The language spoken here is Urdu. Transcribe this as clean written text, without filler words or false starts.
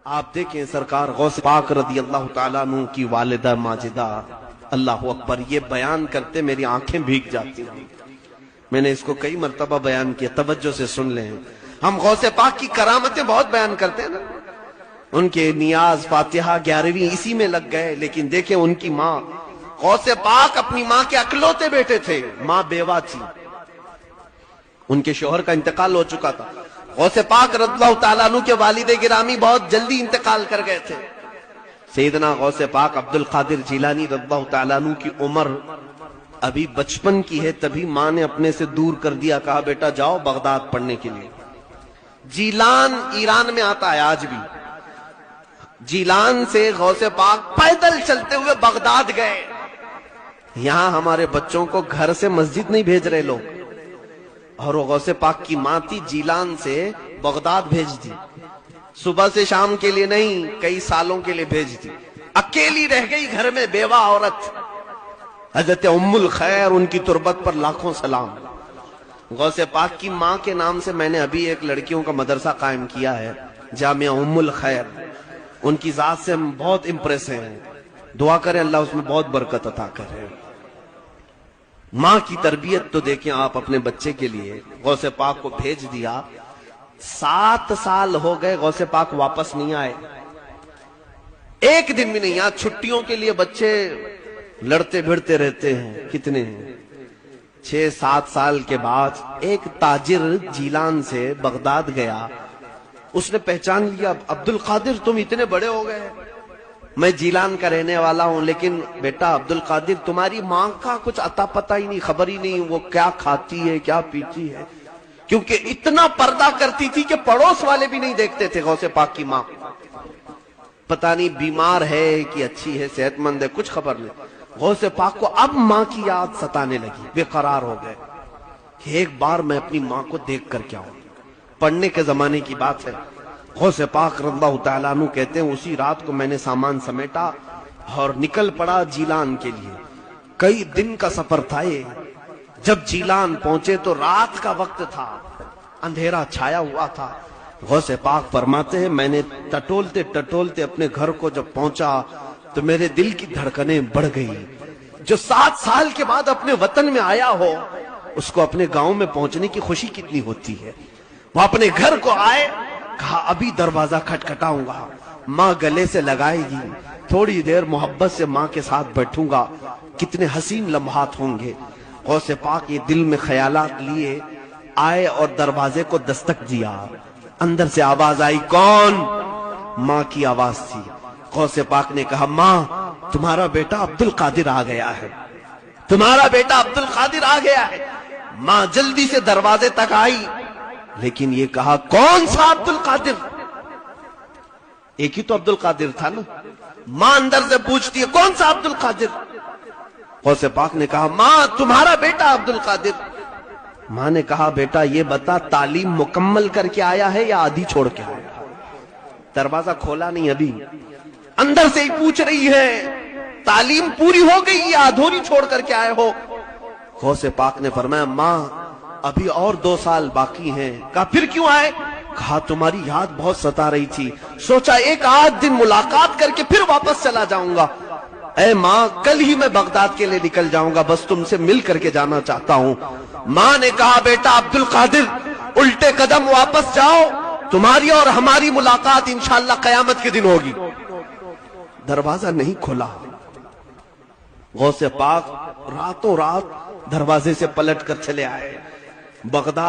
آپ دیکھیں سرکار غوث پاک رضی اللہ تعالیٰ عنہ کی والدہ ماجدہ، اللہ اکبر، یہ بیان کرتے میری آنکھیں بھیگ جاتی ہیں۔ میں نے اس کو کئی مرتبہ بیان کیا، توجہ سے سن لیں۔ ہم غوث پاک کی کرامتیں بہت بیان کرتے ہیں نا، ان کے نیاز فاتحہ 11ویں اسی میں لگ گئے، لیکن دیکھیں ان کی ماں، غوث پاک اپنی ماں کے اکلوتے بیٹے تھے، ماں بیوہ تھی، ان کے شوہر کا انتقال ہو چکا تھا۔ غوث پاک رضی اللہ تعالیٰ عنہ کے والد گرامی بہت جلدی انتقال کر گئے تھے۔ سیدنا غوث پاک عبد القادر جیلانی رضی اللہ تعالیٰ عنہ کی عمر ابھی بچپن کی ہے، تبھی ماں نے اپنے سے دور کر دیا، کہا بیٹا جاؤ بغداد پڑھنے کے لیے۔ جیلان ایران میں آتا ہے آج بھی۔ جیلان سے غوث پاک پیدل چلتے ہوئے بغداد گئے۔ یہاں ہمارے بچوں کو گھر سے مسجد نہیں بھیج رہے لوگ، اور وہ غوث پاک کی ماں تھی، جیلان سے بغداد بھیج دی، صبح سے شام کے لیے نہیں، کئی سالوں کے لیے بھیج دی۔ اکیلی رہ گئی گھر میں، بیوہ عورت، حضرت ام الخیر، ان کی تربت پر لاکھوں سلام۔ غوث پاک کی ماں کے نام سے میں نے ابھی ایک لڑکیوں کا مدرسہ قائم کیا ہے، جامعہ ام الخیر۔ ان کی ذات سے ہم بہت امپریس ہیں، دعا کریں اللہ اس میں بہت برکت عطا کرے۔ ماں کی تربیت تو دیکھیں آپ اپنے بچے کے لیے، غوث پاک کو بھیج دیا، 7 سال ہو گئے غوث پاک واپس نہیں آئے، ایک دن بھی نہیں۔ یہاں چھٹیوں کے لیے بچے لڑتے بھڑتے رہتے ہیں، کتنے ہیں، 6-7 سال کے بعد ایک تاجر جیلان سے بغداد گیا، اس نے پہچان لیا، عبد القادر تم اتنے بڑے ہو گئے، میں جیلان کا رہنے والا ہوں، لیکن بیٹا عبد القادر تمہاری ماں کا کچھ اتا پتہ ہی نہیں، خبر ہی نہیں وہ کیا کھاتی ہے کیا پیتی ہے، کیونکہ اتنا پردہ کرتی تھی کہ پڑوس والے بھی نہیں دیکھتے تھے غوث پاک کی ماں۔ پتہ نہیں بیمار ہے کہ اچھی ہے صحت مند ہے، کچھ خبر نہیں۔ غوث پاک کو اب ماں کی یاد ستانے لگی، بے قرار ہو گئے کہ ایک بار میں اپنی ماں کو دیکھ کر کیا ہوں۔ پڑھنے کے زمانے کی بات ہے، غوث پاک رضی اللہ تعالیٰ عنہ کہتے ہیں اسی رات کو میں نے سامان سمیٹا اور نکل پڑا جیلان کے لیے۔ کئی دن کا سفر تھا یہ۔ جب جیلان پہنچے تو رات کا وقت تھا، اندھیرا چھایا ہوا تھا۔ غوث پاک فرماتے ہیں میں نے ٹٹولتے ٹٹولتے اپنے گھر کو جب پہنچا تو میرے دل کی دھڑکنیں بڑھ گئی۔ جو 7 سال کے بعد اپنے وطن میں آیا ہو، اس کو اپنے گاؤں میں پہنچنے کی خوشی کتنی ہوتی ہے۔ وہ اپنے گھر کو آئے، کہا ابھی دروازہ کھٹکھٹاؤں گا، ماں گلے سے لگائے گی، تھوڑی دیر محبت سے ماں کے ساتھ بیٹھوں گا، کتنے حسین لمحات ہوں گے۔ غوث پاک یہ دل میں خیالات لیے آئے اور دروازے کو دستک دیا، اندر سے آواز آئی، کون؟ ماں کی آواز تھی۔ غوث پاک نے کہا ماں تمہارا بیٹا عبد القادر آ گیا ہے، تمہارا بیٹا عبد القادر آ گیا ہے۔ ماں جلدی سے دروازے تک آئی، لیکن یہ کہا کون سا عبد القادر؟ ایک ہی تو عبد القادر تھا نا۔ ماں اندر سے پوچھتی ہے کون سا عبد القادر؟ غوث پاک نے کہا ماں تمہارا بیٹا عبد القادر۔ ماں نے کہا بیٹا یہ بتا تعلیم مکمل کر کے آیا ہے یا آدھی چھوڑ کے آیا؟ دروازہ کھولا نہیں ابھی، اندر سے ہی پوچھ رہی ہے تعلیم پوری ہو گئی یا ادھوری چھوڑ کر کے آئے ہو؟ غوث پاک نے فرمایا ماں ابھی اور 2 سال باقی ہیں۔ کہا پھر کیوں آئے؟ کہا تمہاری یاد بہت ستا رہی تھی، سوچا ایک آدھ دن ملاقات کر کے پھر واپس چلا جاؤں گا۔ اے ماں کل ہی میں بغداد کے لیے نکل جاؤں گا، بس تم سے مل کر کے جانا چاہتا ہوں۔ ماں نے کہا بیٹا عبد القادر الٹے قدم واپس جاؤ، تمہاری اور ہماری ملاقات انشاءاللہ قیامت کے دن ہوگی۔ دروازہ نہیں کھلا۔ غوث پاک راتوں رات دروازے سے پلٹ کر چلے آئے بغداد۔